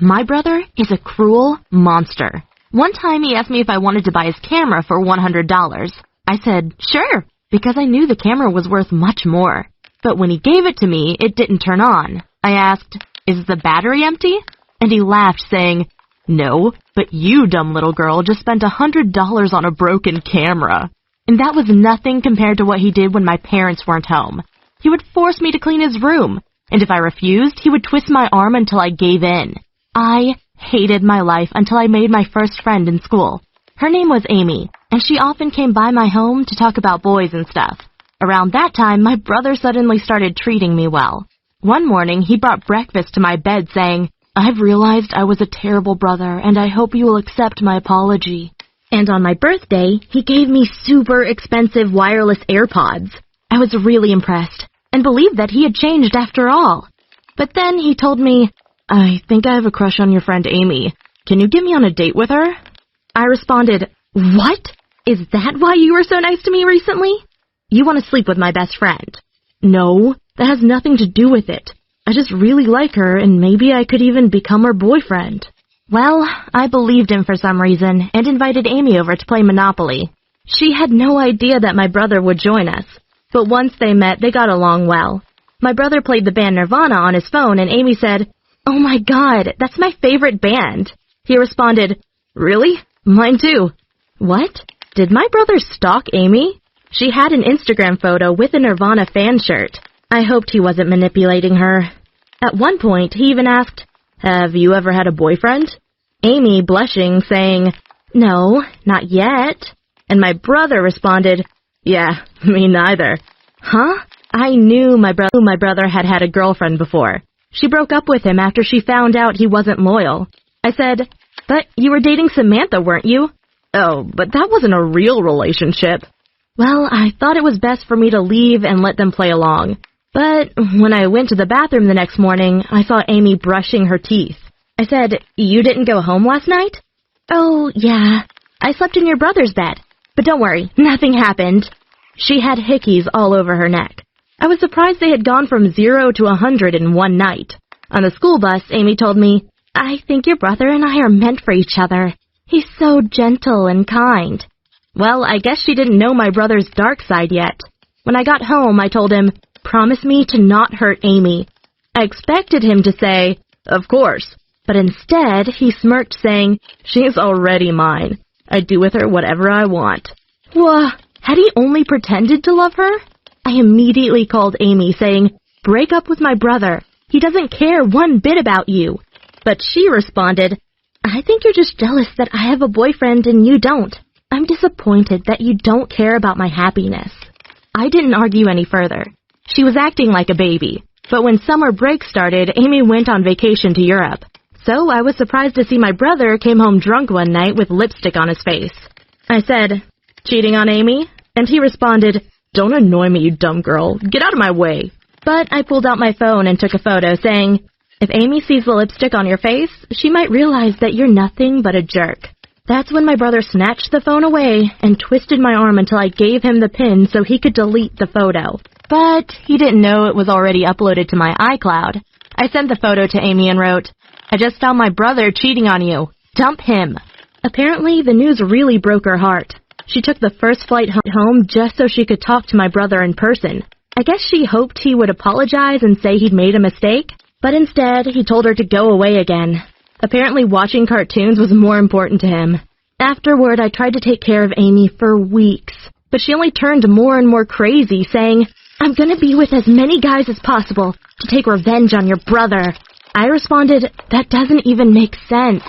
My brother is a cruel monster. One time he asked me if I wanted to buy his camera for $100. I said, sure, because I knew the camera was worth much more. But when he gave it to me, it didn't turn on. I asked, is the battery empty? And he laughed, saying, no, but you, dumb little girl, just spent $100 on a broken camera. And that was nothing compared to what he did when my parents weren't home. He would force me to clean his room, and if I refused, he would twist my arm until I gave in. I hated my life until I made my first friend in school. Her name was Amy, and she often came by my home to talk about boys and stuff. Around that time, my brother suddenly started treating me well. One morning, he brought breakfast to my bed saying, I've realized I was a terrible brother, and I hope you will accept my apology. And on my birthday, he gave me super expensive wireless AirPods. I was really impressed, and believed that he had changed after all. But then he told me, I think I have a crush on your friend Amy. Can you get me on a date with her? I responded, what? Is that why you were so nice to me recently? You want to sleep with my best friend? No, that has nothing to do with it. I just really like her, and maybe I could even become her boyfriend. Well, I believed him for some reason, and invited Amy over to play Monopoly. She had no idea that my brother would join us, but once they met, they got along well. My brother played the band Nirvana on his phone, and Amy said, oh my god, that's my favorite band. He responded, really? Mine too. What? Did my brother stalk Amy? She had an Instagram photo with a Nirvana fan shirt. I hoped he wasn't manipulating her. At one point, he even asked, have you ever had a boyfriend? Amy, blushing, saying, no, not yet. And my brother responded, yeah, me neither. Huh? I knew my brother had a girlfriend before. She broke up with him after she found out he wasn't loyal. I said, but you were dating Samantha, weren't you? Oh, but that wasn't a real relationship. Well, I thought it was best for me to leave and let them play along. But when I went to the bathroom the next morning, I saw Amy brushing her teeth. I said, you didn't go home last night? Oh, yeah. I slept in your brother's bed. But don't worry, nothing happened. She had hickeys all over her neck. I was surprised they had gone from 0 to 100 in one night. On the school bus, Amy told me, I think your brother and I are meant for each other. He's so gentle and kind. Well, I guess she didn't know my brother's dark side yet. When I got home, I told him, promise me to not hurt Amy. I expected him to say, of course, but instead he smirked saying, she's already mine. I do with her whatever I want. Whoa, had he only pretended to love her? I immediately called Amy saying, break up with my brother. He doesn't care one bit about you. But she responded, I think you're just jealous that I have a boyfriend and you don't. I'm disappointed that you don't care about my happiness. I didn't argue any further. She was acting like a baby. But when summer break started, Amy went on vacation to Europe. So I was surprised to see my brother came home drunk one night with lipstick on his face. I said, cheating on Amy? And he responded, don't annoy me, you dumb girl. Get out of my way. But I pulled out my phone and took a photo saying, if Amy sees the lipstick on your face, she might realize that you're nothing but a jerk. That's when my brother snatched the phone away and twisted my arm until I gave him the pin so he could delete the photo. But he didn't know it was already uploaded to my iCloud. I sent the photo to Amy and wrote, I just found my brother cheating on you. Dump him. Apparently, the news really broke her heart. She took the first flight home just so she could talk to my brother in person. I guess she hoped he would apologize and say he'd made a mistake, but instead, he told her to go away again. Apparently, watching cartoons was more important to him. Afterward, I tried to take care of Amy for weeks, but she only turned more and more crazy, saying, I'm gonna be with as many guys as possible to take revenge on your brother. I responded, that doesn't even make sense.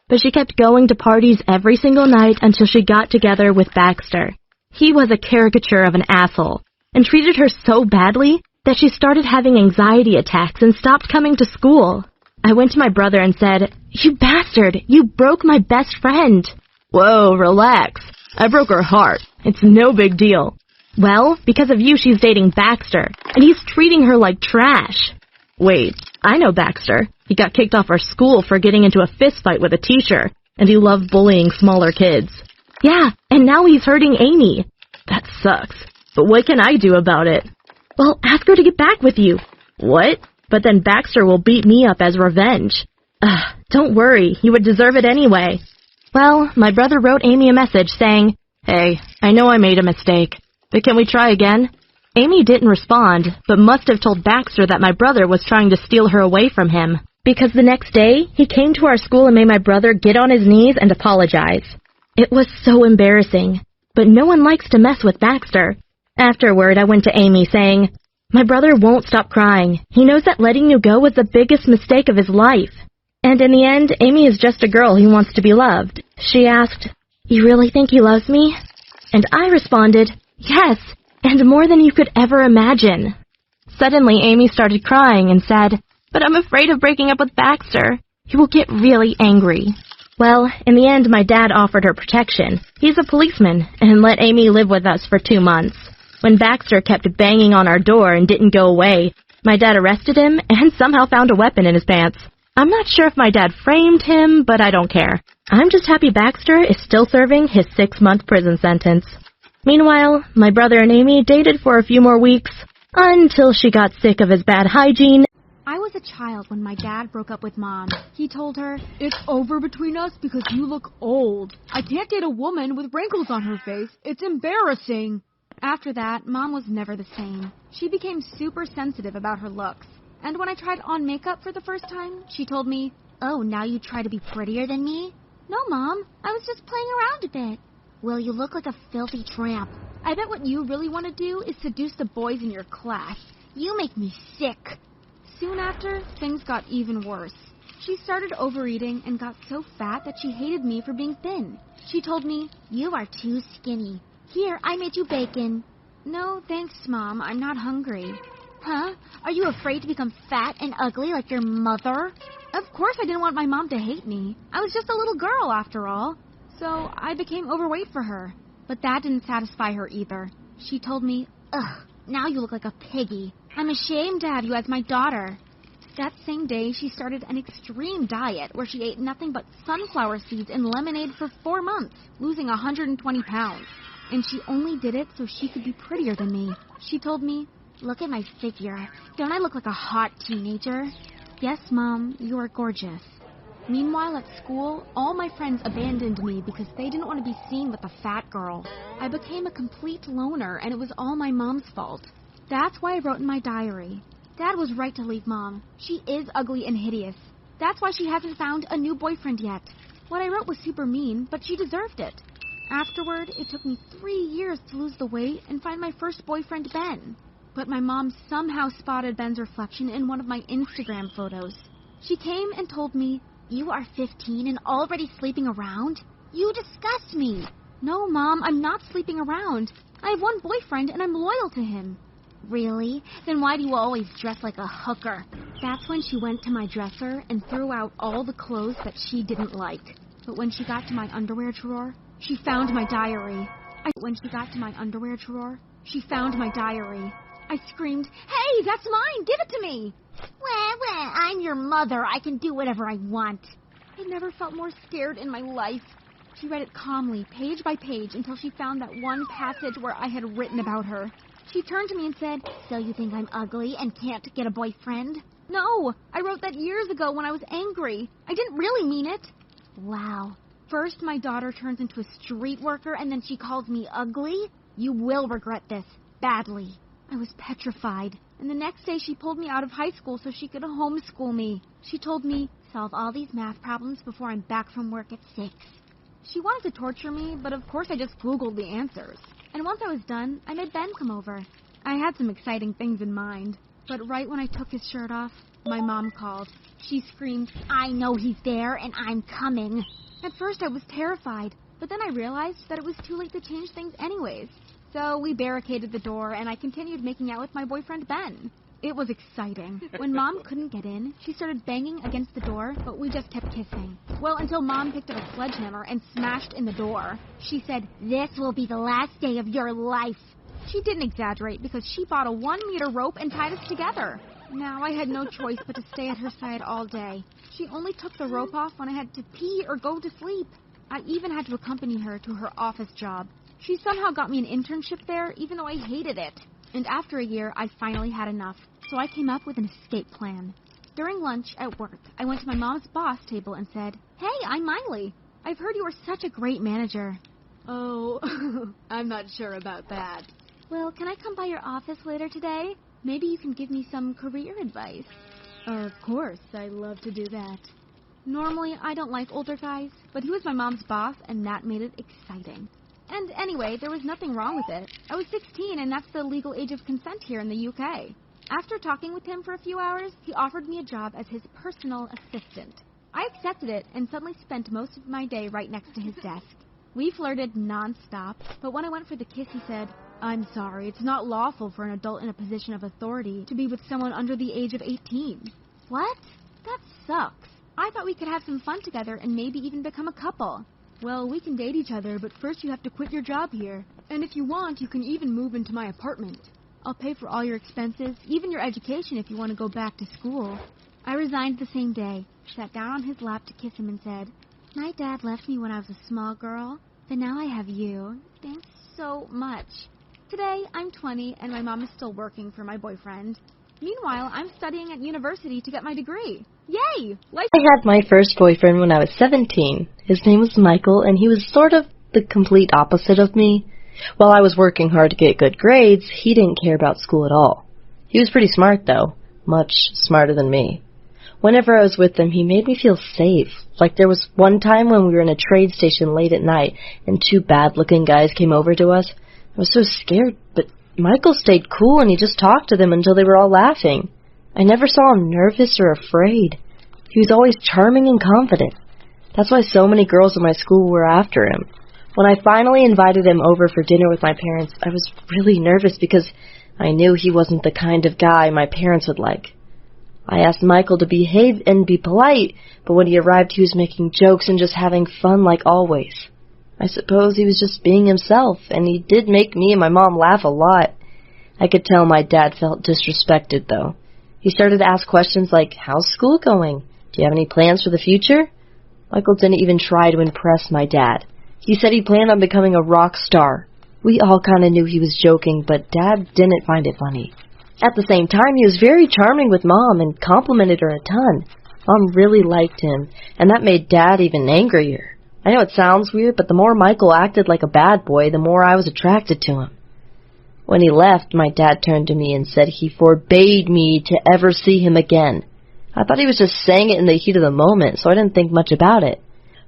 But she kept going to parties every single night until she got together with Baxter. He was a caricature of an asshole, and treated her so badly that she started having anxiety attacks and stopped coming to school. I went to my brother and said, you bastard, you broke my best friend. Whoa, relax. I broke her heart. It's no big deal. Well, because of you, she's dating Baxter, and he's treating her like trash. Wait, I know Baxter. He got kicked off our school for getting into a fist fight with a teacher, and he loved bullying smaller kids. Yeah, and now he's hurting Amy. That sucks. But what can I do about it? Well, ask her to get back with you. What? But then Baxter will beat me up as revenge. Ugh, don't worry, you would deserve it anyway. Well, my brother wrote Amy a message saying, "Hey, I know I made a mistake, but can we try again?" Amy didn't respond, but must have told Baxter that my brother was trying to steal her away from him, because the next day, he came to our school and made my brother get on his knees and apologize. It was so embarrassing, but no one likes to mess with Baxter. Afterward, I went to Amy saying, "My brother won't stop crying. He knows that letting you go was the biggest mistake of his life." And in the end, Amy is just a girl who wants to be loved. She asked, "You really think he loves me?" And I responded, "Yes, and more than you could ever imagine." Suddenly, Amy started crying and said, "But I'm afraid of breaking up with Baxter. He will get really angry." Well, in the end, my dad offered her protection. He's a policeman, and let Amy live with us for 2 months. When Baxter kept banging on our door and didn't go away, my dad arrested him and somehow found a weapon in his pants. I'm not sure if my dad framed him, but I don't care. I'm just happy Baxter is still serving his 6-month prison sentence. Meanwhile, my brother and Amy dated for a few more weeks, until she got sick of his bad hygiene. I was a child when my dad broke up with Mom. He told her, "It's over between us because you look old. I can't date a woman with wrinkles on her face. It's embarrassing." After that, Mom was never the same. She became super sensitive about her looks. And when I tried on makeup for the first time, she told me, "Oh, now you try to be prettier than me?" "No, Mom. I was just playing around a bit." "Well, you look like a filthy tramp." "I bet what you really want to do is seduce the boys in your class." "You make me sick." Soon after, things got even worse. She started overeating and got so fat that she hated me for being thin. She told me, "You are too skinny. Here, I made you bacon." "No, thanks, Mom. I'm not hungry." "Huh? Are you afraid to become fat and ugly like your mother?" Of course I didn't want my mom to hate me. I was just a little girl, after all. So I became overweight for her. But that didn't satisfy her either. She told me, "Ugh, now you look like a piggy. I'm ashamed to have you as my daughter." That same day, she started an extreme diet where she ate nothing but sunflower seeds and lemonade for 4 months, losing 120 pounds. And she only did it so she could be prettier than me. She told me, "Look at my figure. Don't I look like a hot teenager?" "Yes, Mom, you are gorgeous." Meanwhile, at school, all my friends abandoned me because they didn't want to be seen with a fat girl. I became a complete loner, and it was all my mom's fault. That's why I wrote in my diary, "Dad was right to leave Mom. She is ugly and hideous. That's why she hasn't found a new boyfriend yet." What I wrote was super mean, but she deserved it. Afterward, it took me 3 years to lose the weight and find my first boyfriend, Ben. But my mom somehow spotted Ben's reflection in one of my Instagram photos. She came and told me, "You are 15 and already sleeping around? You disgust me." "No, Mom, I'm not sleeping around. I have one boyfriend and I'm loyal to him." "Really? Then why do you always dress like a hooker?" That's when she went to my dresser and threw out all the clothes that she didn't like. But when she got to my underwear drawer, she found my diary. I screamed, "Hey, that's mine! Give it to me!" Well, I'm your mother. I can do whatever I want." I never felt more scared in my life. She read it calmly, page by page, until she found that one passage where I had written about her. She turned to me and said, "So you think I'm ugly and can't get a boyfriend?" "No, I wrote that years ago when I was angry. I didn't really mean it." Wow. First, my daughter turns into a street worker, and then she calls me ugly? You will regret this. Badly. I was petrified. And the next day, she pulled me out of high school so she could homeschool me. She told me, "Solve all these math problems before I'm back from work at 6. She wanted to torture me, but of course I just Googled the answers. And once I was done, I made Ben come over. I had some exciting things in mind. But right when I took his shirt off, my mom called. She screamed, "I know he's there, and I'm coming." At first I was terrified, but then I realized that it was too late to change things anyways. So we barricaded the door, and I continued making out with my boyfriend Ben. It was exciting. When Mom couldn't get in, she started banging against the door, but we just kept kissing. Well, until Mom picked up a sledgehammer and smashed in the door. She said, "This will be the last day of your life." She didn't exaggerate because she bought a 1-meter rope and tied us together. Now I had no choice but to stay at her side all day. She only took the rope off when I had to pee or go to sleep. I even had to accompany her to her office job. She somehow got me an internship there, even though I hated it. And after a year, I finally had enough. So I came up with an escape plan. During lunch at work, I went to my mom's boss table and said, "Hey, I'm Miley. I've heard you are such a great manager." "Oh, I'm not sure about that." "Well, can I come by your office later today? Maybe you can give me some career advice." "Of course, I'd love to do that." Normally, I don't like older guys, but he was my mom's boss, and that made it exciting. And anyway, there was nothing wrong with it. I was 16, and that's the legal age of consent here in the UK. After talking with him for a few hours, he offered me a job as his personal assistant. I accepted it and suddenly spent most of my day right next to his desk. We flirted non-stop, but when I went for the kiss, he said, "I'm sorry, it's not lawful for an adult in a position of authority to be with someone under the age of 18. What? That sucks. I thought we could have some fun together and maybe even become a couple. "Well, we can date each other, but first you have to quit your job here. And if you want, you can even move into my apartment. I'll pay for all your expenses, even your education if you want to go back to school." I resigned the same day, sat down on his lap to kiss him and said, "My dad left me when I was a small girl, but now I have you. Thanks so much." Today, I'm 20 and my mom is still working for my boyfriend. Meanwhile, I'm studying at university to get my degree. Yay! I had my first boyfriend when I was 17. His name was Michael, and he was sort of the complete opposite of me. While I was working hard to get good grades, he didn't care about school at all. He was pretty smart, though. Much smarter than me. Whenever I was with him, he made me feel safe. Like there was one time when we were in a trade station late at night, and two bad-looking guys came over to us. I was so scared, but Michael stayed cool, and he just talked to them until they were all laughing. I never saw him nervous or afraid. He was always charming and confident. That's why so many girls in my school were after him. When I finally invited him over for dinner with my parents, I was really nervous because I knew he wasn't the kind of guy my parents would like. I asked Michael to behave and be polite, but when he arrived he was making jokes and just having fun like always. I suppose he was just being himself, and he did make me and my mom laugh a lot. I could tell my dad felt disrespected, though. He started to ask questions like, "How's school going? Do you have any plans for the future?" Michael didn't even try to impress my dad. He said he planned on becoming a rock star. We all kind of knew he was joking, but Dad didn't find it funny. At the same time, he was very charming with Mom and complimented her a ton. Mom really liked him, and that made Dad even angrier. I know it sounds weird, but the more Michael acted like a bad boy, the more I was attracted to him. When he left, my dad turned to me and said he forbade me to ever see him again. I thought he was just saying it in the heat of the moment, so I didn't think much about it.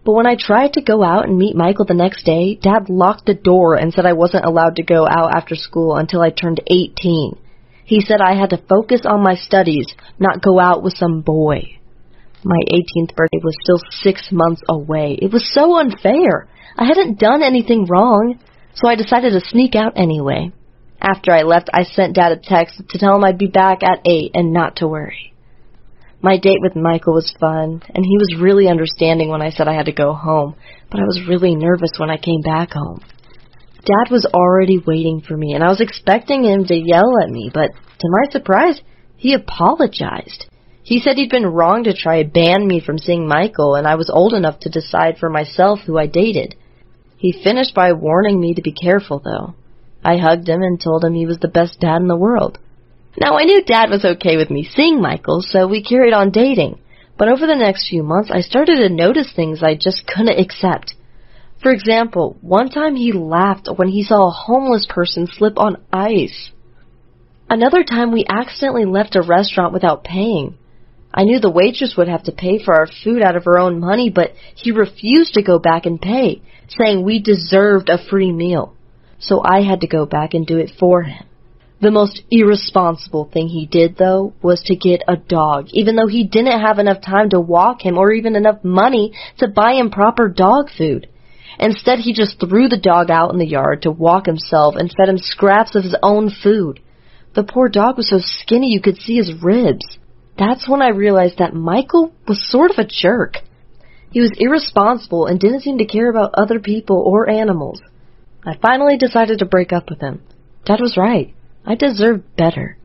But when I tried to go out and meet Michael the next day, Dad locked the door and said I wasn't allowed to go out after school until I turned 18. He said I had to focus on my studies, not go out with some boy. My 18th birthday was still 6 months away. It was so unfair. I hadn't done anything wrong, so I decided to sneak out anyway. After I left, I sent Dad a text to tell him I'd be back at 8 and not to worry. My date with Michael was fun, and he was really understanding when I said I had to go home, but I was really nervous when I came back home. Dad was already waiting for me, and I was expecting him to yell at me, but to my surprise, he apologized. He said he'd been wrong to try to ban me from seeing Michael, and I was old enough to decide for myself who I dated. He finished by warning me to be careful, though. I hugged him and told him he was the best dad in the world. Now, I knew Dad was okay with me seeing Michael, so we carried on dating. But over the next few months, I started to notice things I just couldn't accept. For example, one time he laughed when he saw a homeless person slip on ice. Another time we accidentally left a restaurant without paying. I knew the waitress would have to pay for our food out of her own money, but he refused to go back and pay, saying we deserved a free meal. So I had to go back and do it for him. The most irresponsible thing he did, though, was to get a dog, even though he didn't have enough time to walk him or even enough money to buy him proper dog food. Instead, he just threw the dog out in the yard to walk himself and fed him scraps of his own food. The poor dog was so skinny you could see his ribs. That's when I realized that Michael was sort of a jerk. He was irresponsible and didn't seem to care about other people or animals. I finally decided to break up with him. Dad was right. I deserved better.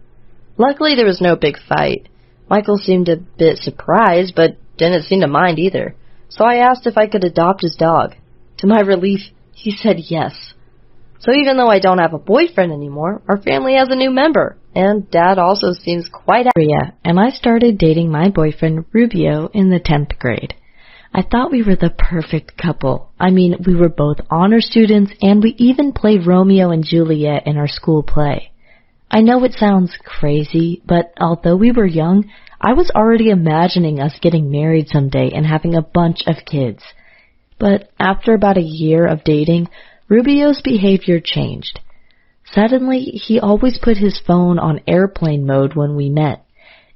Luckily, there was no big fight. Michael seemed a bit surprised, but didn't seem to mind either. So I asked if I could adopt his dog. To my relief, he said yes. So even though I don't have a boyfriend anymore, our family has a new member, and Dad also seems quite and I started dating my boyfriend Rubio in the 10th grade. I thought we were the perfect couple. I mean, we were both honor students, and we even played Romeo and Juliet in our school play. I know it sounds crazy, but although we were young, I was already imagining us getting married someday and having a bunch of kids. But after about a year of dating, Rubio's behavior changed. Suddenly, he always put his phone on airplane mode when we met.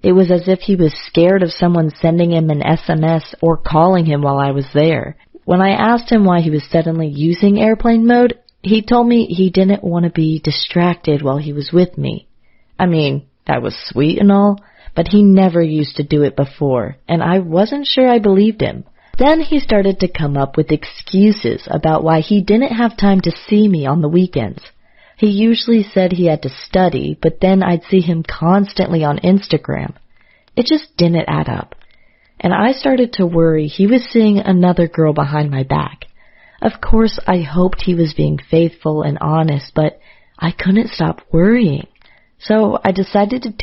It was as if he was scared of someone sending him an SMS or calling him while I was there. When I asked him why he was suddenly using airplane mode, he told me he didn't want to be distracted while he was with me. I mean, that was sweet and all, but he never used to do it before, and I wasn't sure I believed him. Then he started to come up with excuses about why he didn't have time to see me on the weekends. He usually said he had to study, but then I'd see him constantly on Instagram. It just didn't add up. And I started to worry he was seeing another girl behind my back. Of course, I hoped he was being faithful and honest, but I couldn't stop worrying. So I decided to take